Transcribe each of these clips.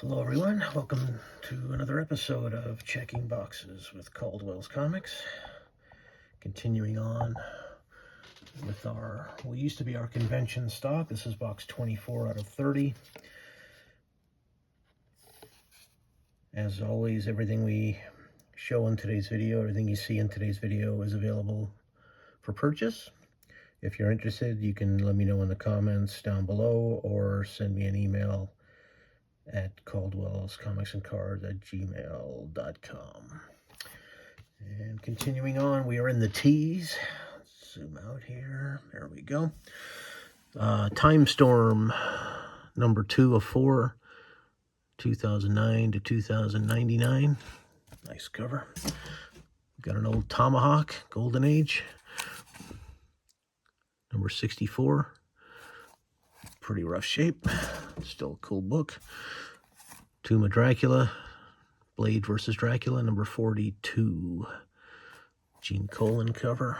Hello everyone, welcome to another episode of Checking Boxes with Caldwell's Comics. Continuing on with what used to be our convention stock. This is box 24 out of 30. As always, everything we show in today's video, everything you see in today's video is available for purchase. If you're interested, you can let me know in the comments down below or send me an email at caldwellscomicsandcards@gmail.com. And continuing on, we are in the T's. Let's zoom out here. There we go. Time Storm, number 2 of 4, 2009 to 2099. Nice cover. Got an old Tomahawk, Golden Age, number 64. Pretty rough shape. Still a cool book. Tomb of Dracula, Blade versus Dracula, number 42. Gene Colan cover.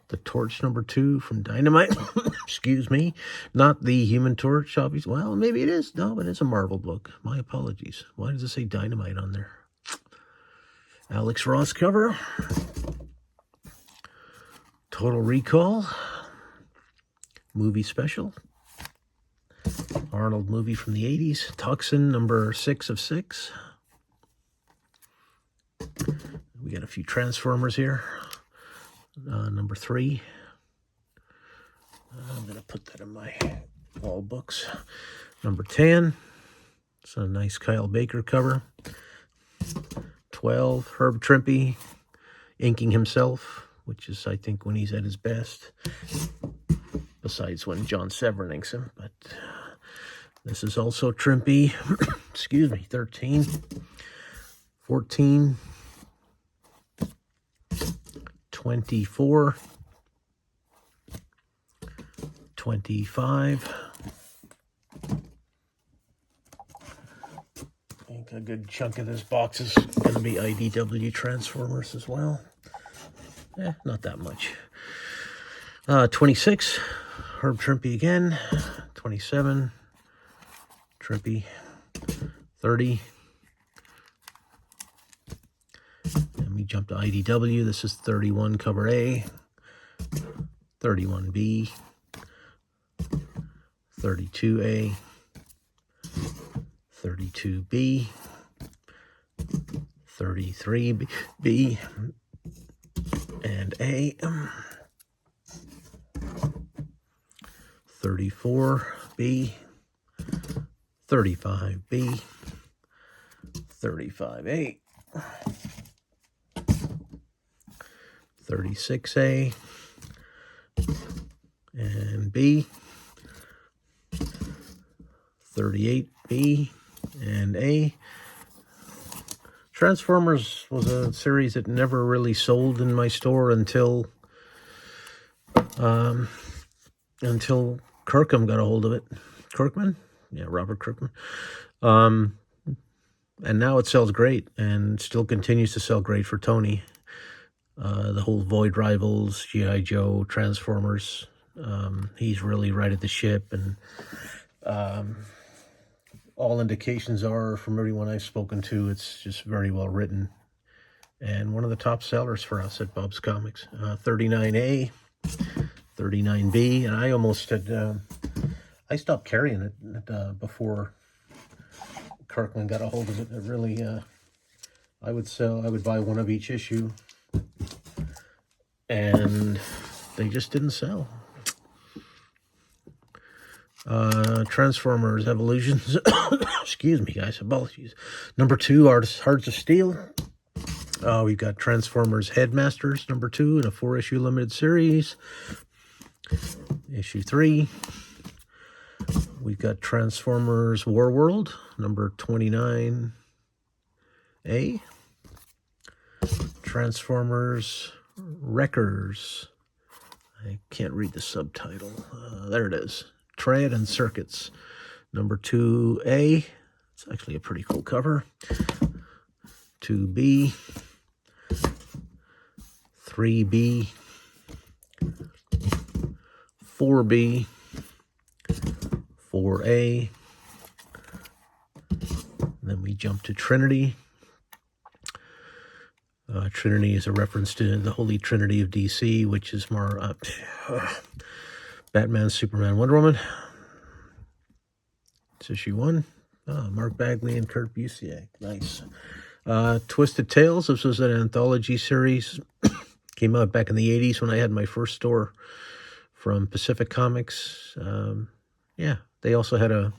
The Torch, number 2 from Dynamite. Excuse me. Not the Human Torch, obviously. Well, maybe it is. No, it is a Marvel book. My apologies. Why does it say Dynamite on there? Alex Ross cover. Total Recall. Movie special. Arnold movie from the 80s. Tucson, number 6 of 6. We got a few Transformers here. Number 3. I'm going to put that in my all books. Number 10. It's a nice Kyle Baker cover. 12. Herb Trimpe inking himself, which is, I think, when he's at his best. Besides when John Severin inks him, but this is also Trimpe. Excuse me. 13, 14, 24, 25. I think a good chunk of this box is going to be IDW Transformers as well. Not that much. 26. Herb Trimpe again. 27. Trimpe. 30. Let me jump to IDW. This is 31 cover A. 31B. 32A. 32B. 33B. And A. 34B, 35B, 35A, 36A, and B, 38B, and A. Transformers was a series that never really sold in my store until Kirkham got a hold of it. Kirkman? Yeah, Robert Kirkman. And now it sells great and still continues to sell great for Tony. The whole Void Rivals, G.I. Joe, Transformers. He's really right at the ship. And all indications are, from everyone I've spoken to, it's just very well written. And one of the top sellers for us at Bob's Comics. 39A. 39B, and I almost had, I stopped carrying it before Kirkman got a hold of it. It really, I would buy one of each issue, and they just didn't sell. Transformers Evolutions, excuse me guys, apologies. Number 2, Hearts of Steel. We've got Transformers Headmasters, number 2, in a 4-issue limited series. Issue 3. We've got Transformers Warworld, number 29A. Transformers Wreckers. I can't read the subtitle. There it is. Tread and Circuits, number 2A. It's actually a pretty cool cover. 2B. 3B. 4B, 4A, And then we jump to Trinity. Trinity is a reference to the Holy Trinity of DC, which is more Batman, Superman, Wonder Woman. It's issue 1. Mark Bagley and Kurt Busiek. Nice. Twisted Tales. This was an anthology series. Came out back in the 80s when I had my first store from Pacific Comics. Yeah, they also had a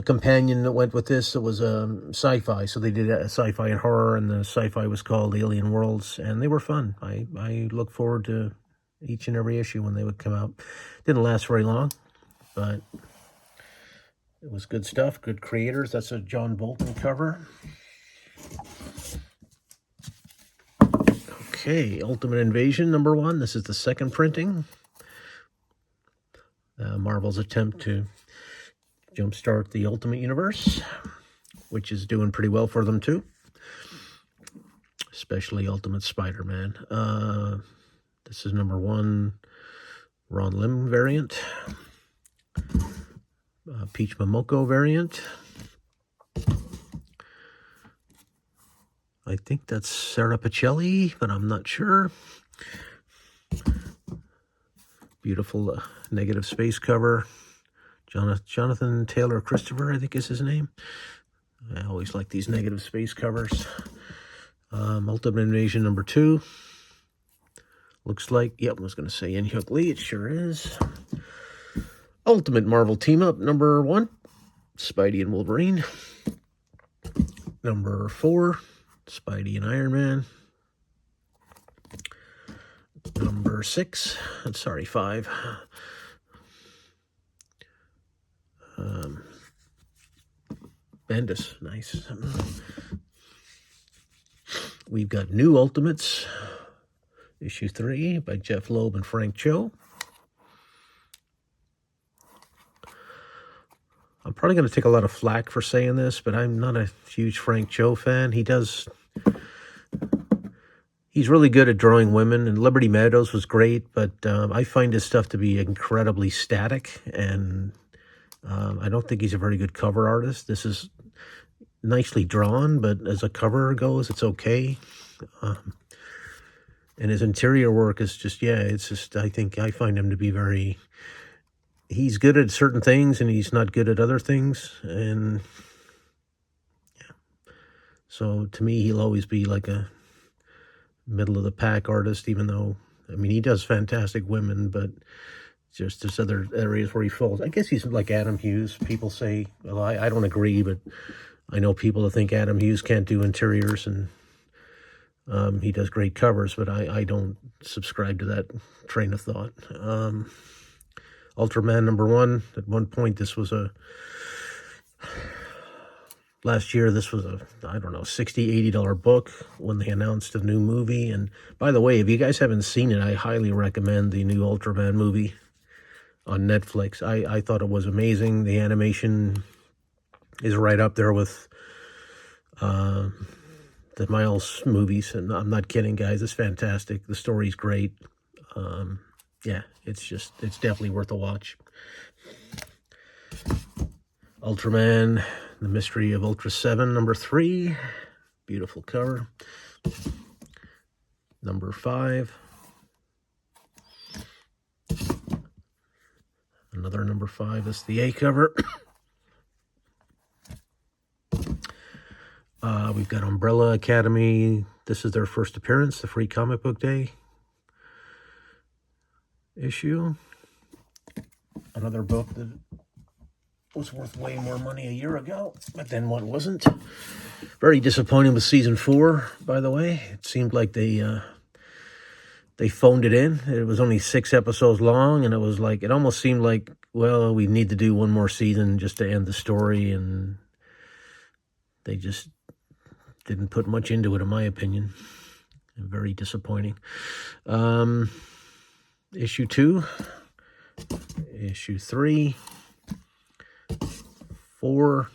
companion that went with this. It was sci-fi, so they did a sci-fi and horror, and the sci-fi was called Alien Worlds, and they were fun. I look forward to each and every issue when they would come out. Didn't last very long, but it was good stuff, good creators. That's a John Bolton cover. Okay, Ultimate Invasion #1. This is the second printing. Marvel's attempt to jumpstart the Ultimate Universe, which is doing pretty well for them too. Especially Ultimate Spider-Man. This is #1, Ron Lim variant. Peach Momoko variant. I think that's Sarah Pacelli, but I'm not sure. Beautiful negative space cover. Jonathan Taylor Christopher, I think is his name. I always like these negative space covers. Ultimate Invasion #2. Looks like, yep, I was going to say In-Hyuk Lee. It sure is. Ultimate Marvel Team Up #1. Spidey and Wolverine. #4. Spidey and Iron Man. #6. I'm sorry, 5. Bendis, nice. We've got New Ultimates, issue 3 by Jeff Loeb and Frank Cho. I'm probably going to take a lot of flack for saying this, but I'm not a huge Frank Cho fan. He's really good at drawing women, and Liberty Meadows was great, but I find his stuff to be incredibly static, and I don't think he's a very good cover artist. This is nicely drawn, but as a cover goes, it's okay. And his interior work is just, yeah, it's just, I find him to be very, he's good at certain things and he's not good at other things. And yeah. So to me, he'll always be like a middle of the pack artist, even though, I mean, he does fantastic women, but just there's other areas where he falls. I guess he's like Adam Hughes. People say, well, I don't agree, but I know people that think Adam Hughes can't do interiors, and he does great covers, but I don't subscribe to that train of thought. Ultraman #1. At one point, this was last year, this was I don't know, $60, $80 book when they announced a new movie. And by the way, if you guys haven't seen it, I highly recommend the new Ultraman movie on Netflix. I thought it was amazing. The animation is right up there with the Miles movies, and I'm not kidding, guys. It's fantastic. The story's great. Yeah, it's definitely worth a watch. Ultraman, The Mystery of Ultra 7, #3. Beautiful cover. #5. Another #5 is the A cover. We've got Umbrella Academy. This is their first appearance, the Free Comic Book Day issue. Another book that was worth way more money a year ago, but then one wasn't. Very disappointing with season 4, by the way. It seemed like they phoned it in. It was only 6 episodes long, and it was like, it almost seemed like, well, we need to do one more season just to end the story, and they just didn't put much into it, in my opinion. Very disappointing. Issue 2, issue 3, 4,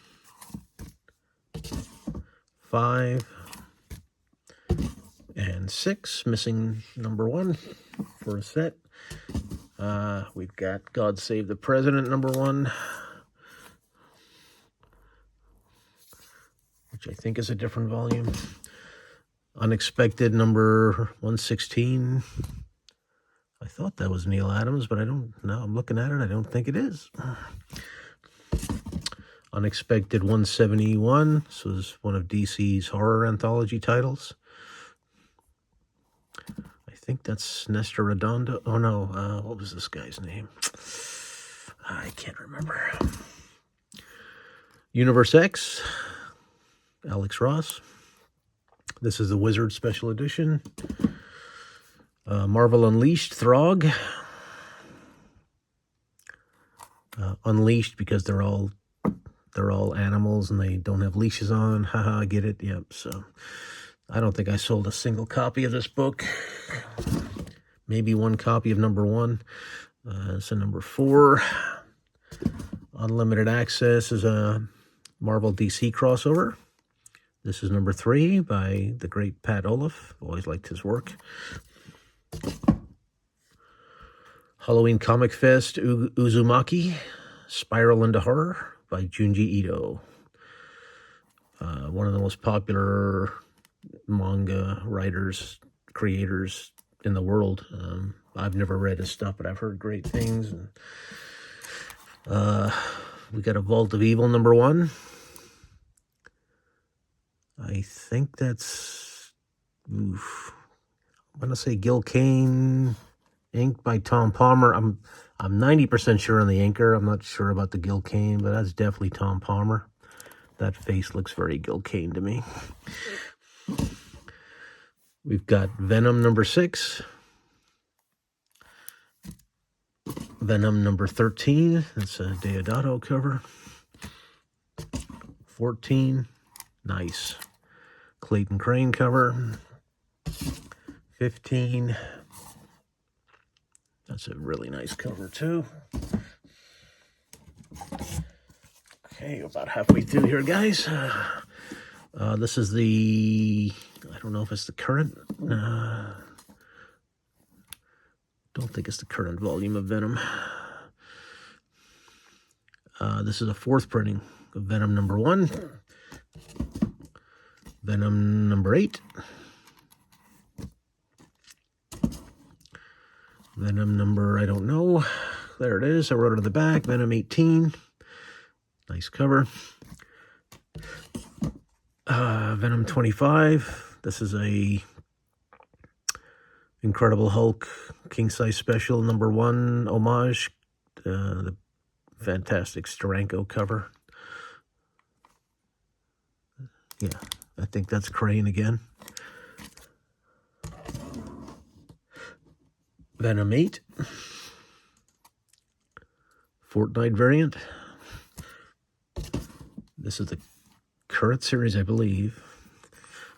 5, and 6. Missing #1 for a set. We've got God Save the President #1. which I think is a different volume. Unexpected number 116. I thought that was Neil Adams, but I don't know. I'm looking at it. I don't think it is. Unexpected 171. This was one of DC's horror anthology titles. I think that's Nestor Redondo. Oh, no. What was this guy's name? I can't remember. Universe X. Alex Ross. This is the Wizard Special Edition. Marvel Unleashed, Throg. Unleashed because they're all animals and they don't have leashes on. Haha, I get it. Yep. So I don't think I sold a single copy of this book. Maybe one copy of number 1. So number 4. Unlimited Access is a Marvel DC crossover. This is number 3 by the great Pat Olaf. Always liked his work. Halloween Comic Fest Uzumaki, Spiral into Horror by Junji Ito. One of the most popular manga writers, creators in the world. I've never read his stuff, but I've heard great things. And, we got a Vault of Evil number 1. I think that's, I'm going to say Gil Kane, inked by Tom Palmer. I'm 90% sure on the inker. I'm not sure about the Gil Kane, but that's definitely Tom Palmer. That face looks very Gil Kane to me. We've got Venom number 6. Venom number 13. That's a Deodato cover. 14. Nice. Clayton Crane cover. 15. That's a really nice cover too. Okay, about halfway through here, guys. This is the, I don't know if it's the current, don't think it's the current volume of Venom. This is a 4th printing of Venom number 1. Venom number 8. Venom number, I don't know. There it is. I wrote it on the back. Venom 18. Nice cover. Venom 25. This is a Incredible Hulk King Size Special number 1 homage. The fantastic Steranko cover. Yeah, I think that's Crane again. Venom 8. Fortnite variant. This is the current series, I believe.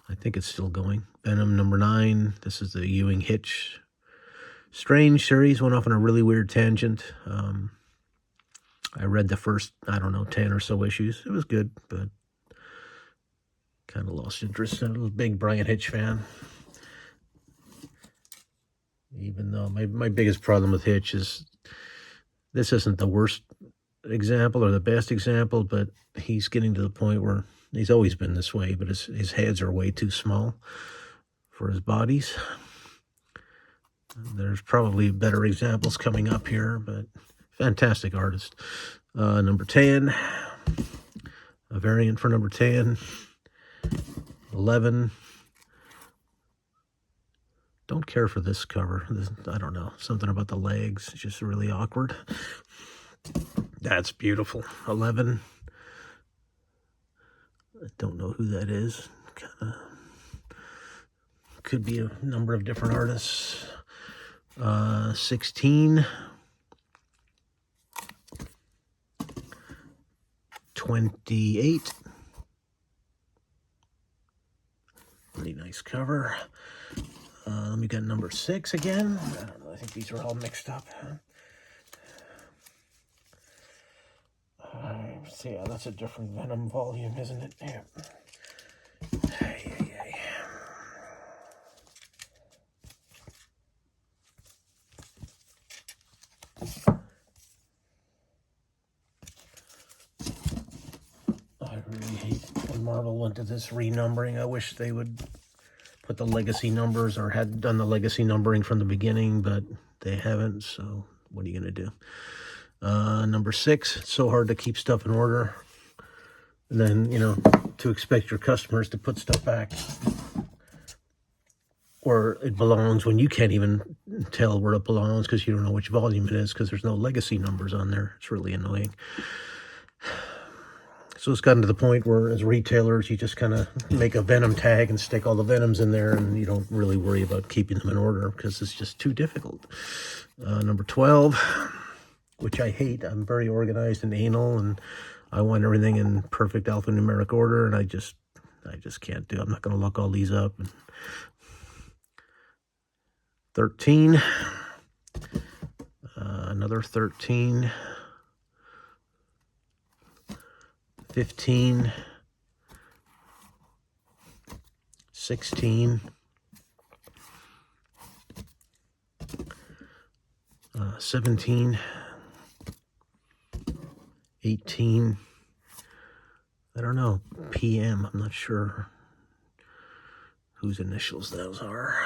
I think it's still going. Venom number 9. This is the Ewing Hitch Strange series. Went off on a really weird tangent. I read the first, I don't know, 10 or so issues. It was good, but kind of lost interest. I was a big Brian Hitch fan. Even though my biggest problem with Hitch is this isn't the worst example or the best example, but he's getting to the point where he's always been this way, but his heads are way too small for his bodies. There's probably better examples coming up here, but fantastic artist. Number 10, a variant for number 10. 11. Don't care for this cover. I don't know. Something about the legs. It's just really awkward. That's beautiful. 11. I don't know who that is. Could be a number of different artists. 16. 28. Really nice cover. We got number 6 again. I don't know. I think these are all mixed up. So yeah, that's a different Venom volume, isn't it? Yeah. I really hate Marvel went to this renumbering. I wish they would put the legacy numbers, or had done the legacy numbering from the beginning, but they haven't, so what are you going to do? Number 6, it's so hard to keep stuff in order. And then, you know, to expect your customers to put stuff back where it belongs when you can't even tell where it belongs because you don't know which volume it is because there's no legacy numbers on there. It's really annoying. So it's gotten to the point where, as retailers, you just kind of make a Venom tag and stick all the Venoms in there, and you don't really worry about keeping them in order because it's just too difficult. Number 12, which I hate. I'm very organized and anal, and I want everything in perfect alphanumeric order, and I just can't do it. I'm not going to look all these up. 13, another 13. 15, 16, 17, 18, I don't know, PM, I'm not sure whose initials those are,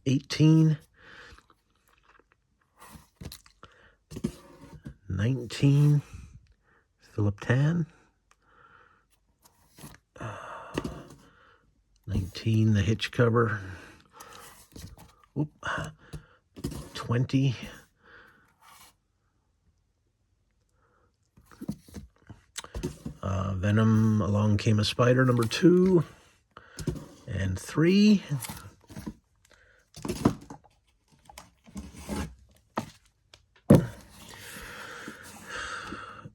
18, 19, Philip Tan, 19, the hitch cover. Oop. 20. Venom, Along Came a Spider, number 2 and 3.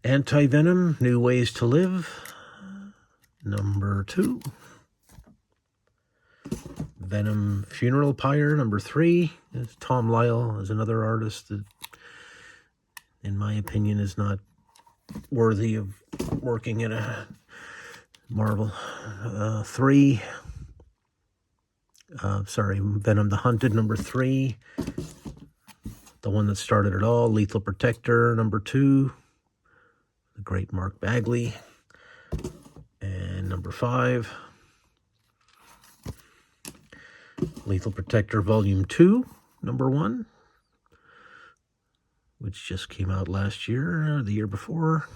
Anti-Venom, New Ways to Live, number 2. Venom Funeral Pyre, number 3. Tom Lyle is another artist that, in my opinion, is not worthy of working at a Marvel. 3. Venom the Hunted, number 3. The one that started it all. Lethal Protector, number 2. The great Mark Bagley. And number 5. Lethal Protector Volume 2, number 1, which just came out last year, or the year before.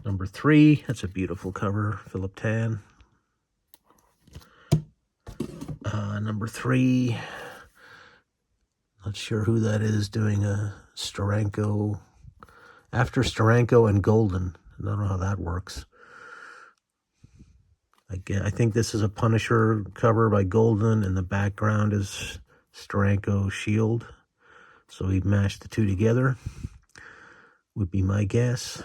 Number 3, that's a beautiful cover, Philip Tan. Number 3, not sure who that is, doing a Steranko, after Steranko and Golden. I don't know how that works. I think this is a Punisher cover by Golden, and the background is Steranko Shield. So he mashed the two together, would be my guess.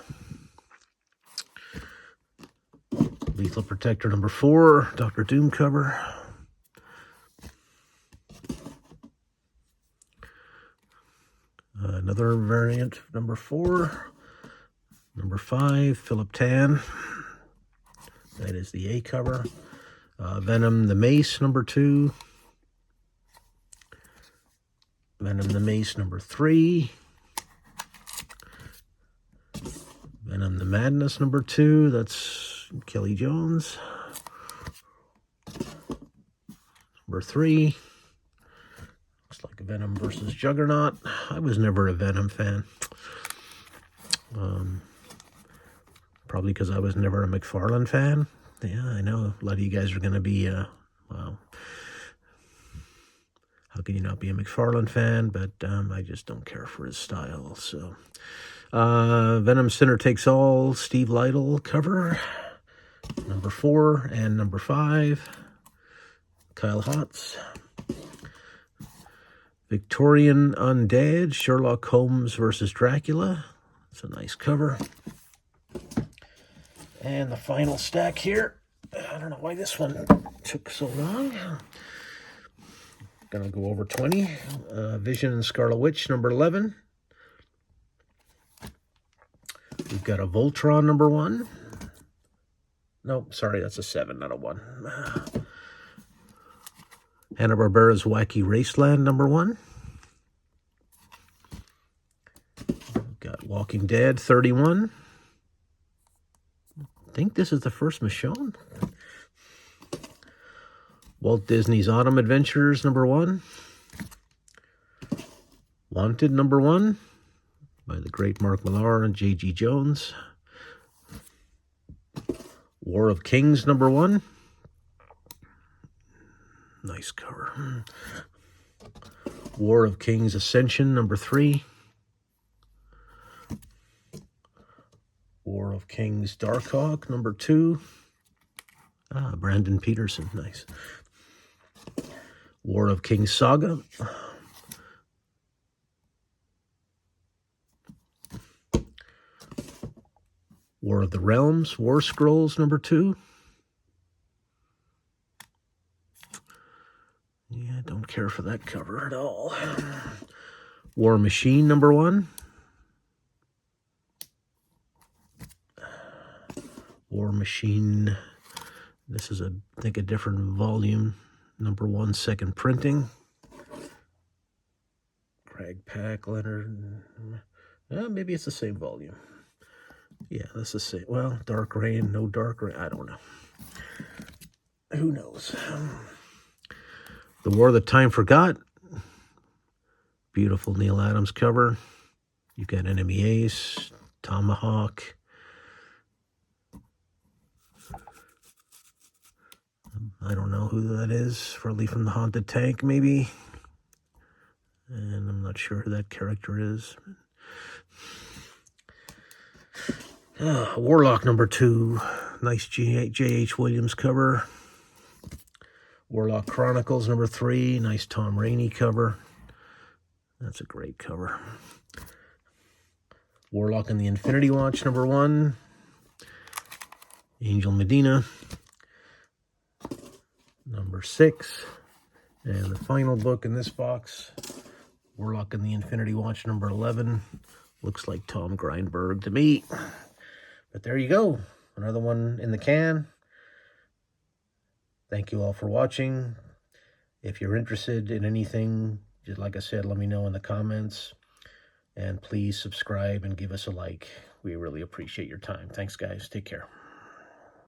Lethal Protector number 4, Dr. Doom cover. Another variant, number 4. Number 5, Philip Tan. That is the A cover. Venom the Mace, number 2. Venom the Mace, number 3. Venom the Madness, number 2. That's Kelly Jones. Number 3. Looks like Venom versus Juggernaut. I was never a Venom fan. Probably because I was never a McFarlane fan. Yeah, I know a lot of you guys are going to be, well, how can you not be a McFarlane fan? But I just don't care for his style. So, Venom Sinner Takes All, Steve Lytle cover, number 4 and number 5. Kyle Hotz. Victorian Undead, Sherlock Holmes versus Dracula. It's a nice cover. And the final stack here. I don't know why this one took so long. Gonna go over 20. Vision and Scarlet Witch, number 11. We've got a Voltron, number 1. Nope, sorry, that's a 7, not a 1. Hanna-Barbera's Wacky Raceland, number 1. We've got Walking Dead, 31. think this is the first Michonne. Walt Disney's Autumn Adventures #1. Wanted #1 by the great Mark Millar and J.G. Jones. War of Kings #1. Nice cover. War of Kings Ascension #3. War of Kings Darkhawk #2. Brandon Peterson, nice. War of Kings Saga. War of the Realms, War Scrolls #2. Yeah, don't care for that cover at all. War Machine #1. War Machine. This is, I think, a different volume. #1, second printing. Craig Pack, Leonard. Maybe it's the same volume. Yeah, that's the same. Well, Dark Reign, no Dark Reign. I don't know. Who knows? The War That Time Forgot. Beautiful Neil Adams cover. You've got Enemy Ace, Tomahawk. I don't know who that is. Furley from the Haunted Tank, maybe. And I'm not sure who that character is. Warlock #2. Nice J.H. Williams cover. Warlock Chronicles #3. Nice Tom Rainey cover. That's a great cover. Warlock and the Infinity Watch #1. Angel Medina. #6. And the final book in this box, Warlock and the Infinity Watch #11. Looks like Tom Grindberg to me. But there you go. Another one in the can. Thank you all for watching. If you're interested in anything, just like I said, let me know in the comments. And please subscribe and give us a like. We really appreciate your time. Thanks, guys. Take care.